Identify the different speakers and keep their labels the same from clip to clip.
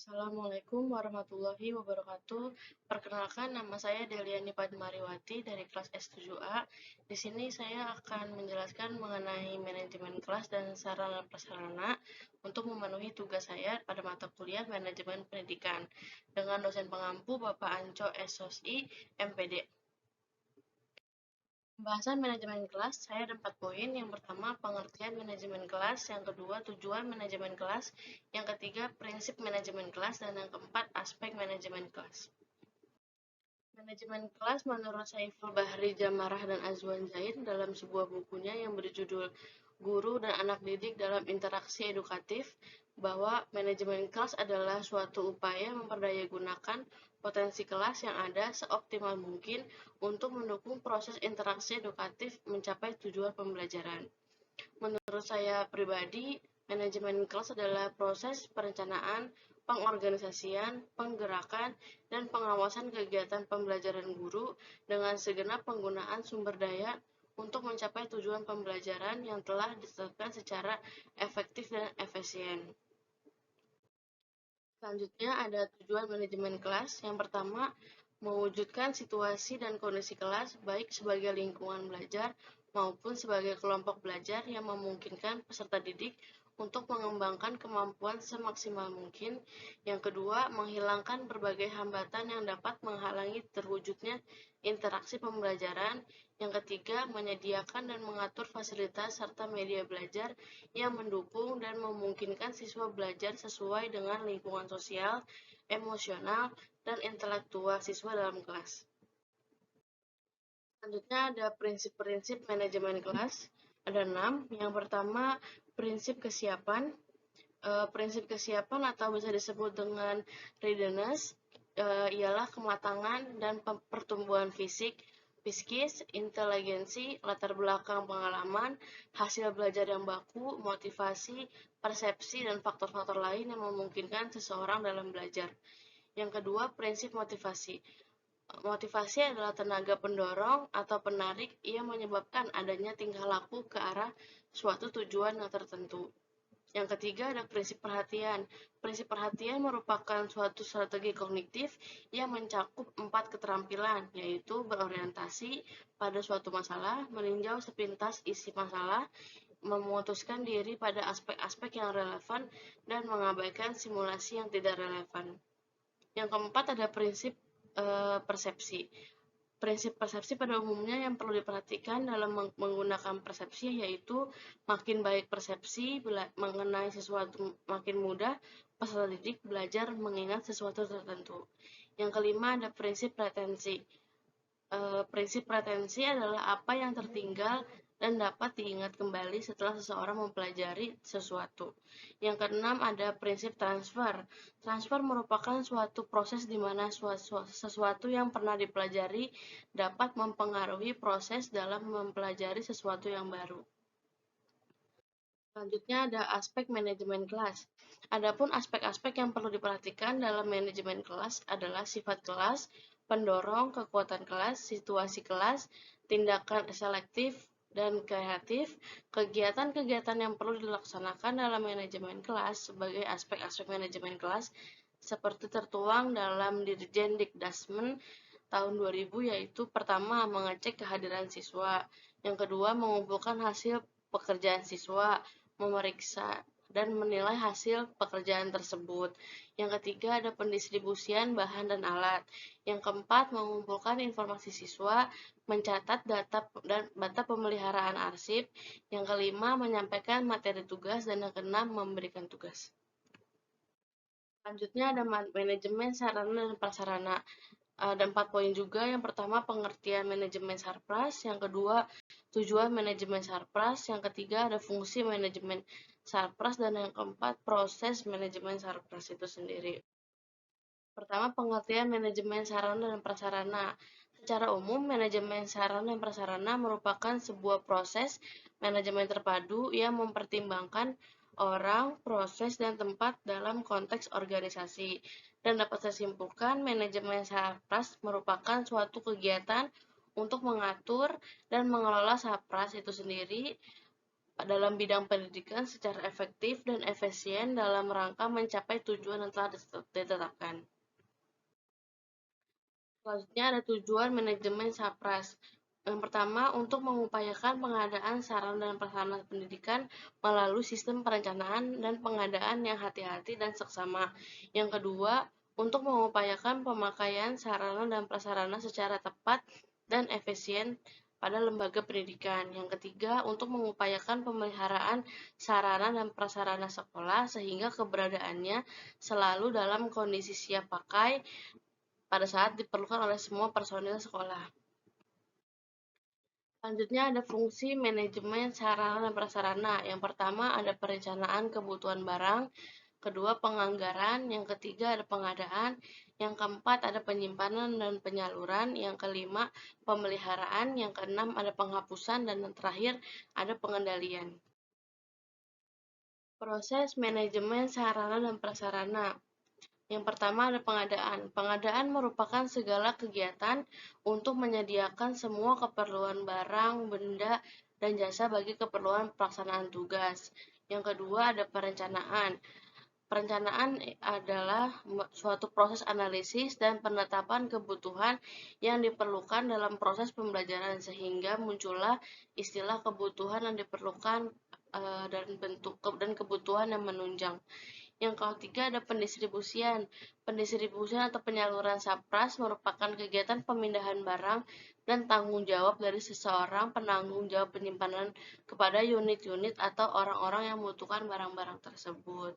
Speaker 1: Assalamualaikum warahmatullahi wabarakatuh. Perkenalkan, nama saya Deliani Padmariwati dari kelas S7A. Di sini saya akan menjelaskan mengenai manajemen kelas dan sarana prasarana untuk memenuhi tugas saya pada mata kuliah manajemen pendidikan dengan dosen pengampu Bapak Anco SOSI MPD. Pembahasan manajemen kelas, saya ada 4 poin. Yang pertama, pengertian manajemen kelas. Yang kedua, tujuan manajemen kelas. Yang ketiga, prinsip manajemen kelas. Dan yang keempat, aspek manajemen kelas. Manajemen kelas menurut Saiful Bahri Jamarah dan Azwan Zaid dalam sebuah bukunya yang berjudul Guru dan Anak Didik dalam Interaksi Edukatif, bahwa manajemen kelas adalah suatu upaya memperdayagunakan potensi kelas yang ada seoptimal mungkin untuk mendukung proses interaksi edukatif mencapai tujuan pembelajaran. Menurut saya pribadi, manajemen kelas adalah proses perencanaan, pengorganisasian, penggerakan, dan pengawasan kegiatan pembelajaran guru dengan segenap penggunaan sumber daya untuk mencapai tujuan pembelajaran yang telah ditetapkan secara efektif dan efisien. Selanjutnya ada tujuan manajemen kelas. Yang pertama, mewujudkan situasi dan kondisi kelas baik sebagai lingkungan belajar maupun sebagai kelompok belajar yang memungkinkan peserta didik untuk mengembangkan kemampuan semaksimal mungkin. Yang kedua, menghilangkan berbagai hambatan yang dapat menghalangi terwujudnya interaksi pembelajaran. Yang ketiga, menyediakan dan mengatur fasilitas serta media belajar yang mendukung dan memungkinkan siswa belajar sesuai dengan lingkungan sosial, emosional, dan intelektual siswa dalam kelas. Selanjutnya ada prinsip-prinsip manajemen kelas. Ada 6. Yang pertama, prinsip kesiapan. Prinsip kesiapan atau bisa disebut dengan readiness ialah kematangan dan pertumbuhan fisik, psikis, inteligensi, latar belakang pengalaman, hasil belajar yang baku, motivasi, persepsi, dan faktor-faktor lain yang memungkinkan seseorang dalam belajar. Yang kedua, prinsip motivasi. Motivasi adalah tenaga pendorong atau penarik yang menyebabkan adanya tingkah laku ke arah suatu tujuan yang tertentu. Yang ketiga ada prinsip perhatian. Prinsip perhatian merupakan suatu strategi kognitif yang mencakup 4 keterampilan, yaitu berorientasi pada suatu masalah, meninjau sepintas isi masalah, memutuskan diri pada aspek-aspek yang relevan, dan mengabaikan simulasi yang tidak relevan. Yang keempat ada prinsip persepsi. Prinsip persepsi pada umumnya yang perlu diperhatikan dalam menggunakan persepsi yaitu makin baik persepsi mengenai sesuatu, makin mudah peserta didik belajar mengingat sesuatu tertentu. Yang kelima ada prinsip retensi. Prinsip retensi adalah apa yang tertinggal dan dapat diingat kembali setelah seseorang mempelajari sesuatu. Yang keenam ada prinsip transfer. Transfer merupakan suatu proses di mana sesuatu yang pernah dipelajari dapat mempengaruhi proses dalam mempelajari sesuatu yang baru. Selanjutnya ada aspek manajemen kelas. Adapun aspek-aspek yang perlu diperhatikan dalam manajemen kelas adalah sifat kelas, pendorong, kekuatan kelas, situasi kelas, tindakan selektif dan kreatif, kegiatan-kegiatan yang perlu dilaksanakan dalam manajemen kelas sebagai aspek-aspek manajemen kelas seperti tertuang dalam Dirjen Dikdasmen tahun 2000, yaitu pertama mengecek kehadiran siswa, yang kedua mengumpulkan hasil pekerjaan siswa, memeriksa dan menilai hasil pekerjaan tersebut. Yang ketiga ada pendistribusian bahan dan alat. Yang keempat mengumpulkan informasi siswa, mencatat data pemeliharaan arsip. Yang kelima menyampaikan materi tugas dan yang keenam memberikan tugas. Selanjutnya ada manajemen sarana dan prasarana. Ada 4 poin juga. Yang pertama pengertian manajemen sarpras, yang kedua tujuan manajemen sarpras, yang ketiga ada fungsi manajemen sarpras, dan yang keempat proses manajemen sarpras itu sendiri. Pertama pengertian manajemen sarana dan prasarana. Secara umum manajemen sarana dan prasarana merupakan sebuah proses manajemen terpadu yang mempertimbangkan orang, proses, dan tempat dalam konteks organisasi. Dan dapat saya simpulkan, manajemen sarpras merupakan suatu kegiatan untuk mengatur dan mengelola sarpras itu sendiri dalam bidang pendidikan secara efektif dan efisien dalam rangka mencapai tujuan yang telah ditetapkan. Selanjutnya ada tujuan manajemen SAPRAS. Yang pertama, untuk mengupayakan pengadaan sarana dan prasarana pendidikan melalui sistem perencanaan dan pengadaan yang hati-hati dan seksama. Yang kedua, untuk mengupayakan pemakaian sarana dan prasarana secara tepat dan efisien pada lembaga pendidikan. Yang ketiga, untuk mengupayakan pemeliharaan sarana dan prasarana sekolah sehingga keberadaannya selalu dalam kondisi siap pakai pada saat diperlukan oleh semua personil sekolah. Selanjutnya ada fungsi manajemen sarana dan prasarana. Yang pertama ada perencanaan kebutuhan barang, kedua penganggaran, yang ketiga ada pengadaan, yang keempat ada penyimpanan dan penyaluran, yang kelima pemeliharaan, yang keenam ada penghapusan, dan yang terakhir ada pengendalian. Proses manajemen sarana dan prasarana. Yang pertama ada pengadaan. Pengadaan merupakan segala kegiatan untuk menyediakan semua keperluan barang, benda, dan jasa bagi keperluan pelaksanaan tugas. Yang kedua ada perencanaan. Perencanaan adalah suatu proses analisis dan penetapan kebutuhan yang diperlukan dalam proses pembelajaran sehingga muncullah istilah kebutuhan yang diperlukan dan kebutuhan yang menunjang. Yang ketiga ada pendistribusian. Pendistribusian atau penyaluran SAPRAS merupakan kegiatan pemindahan barang dan tanggung jawab dari seseorang penanggung jawab penyimpanan kepada unit-unit atau orang-orang yang membutuhkan barang-barang tersebut.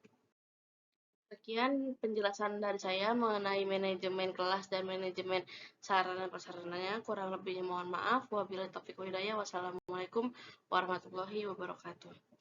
Speaker 1: Sekian penjelasan dari saya mengenai manajemen kelas dan manajemen sarana dan prasarananya. Kurang lebihnya mohon maaf. Wabillahi taufiq wal hidayah. Wassalamualaikum warahmatullahi wabarakatuh.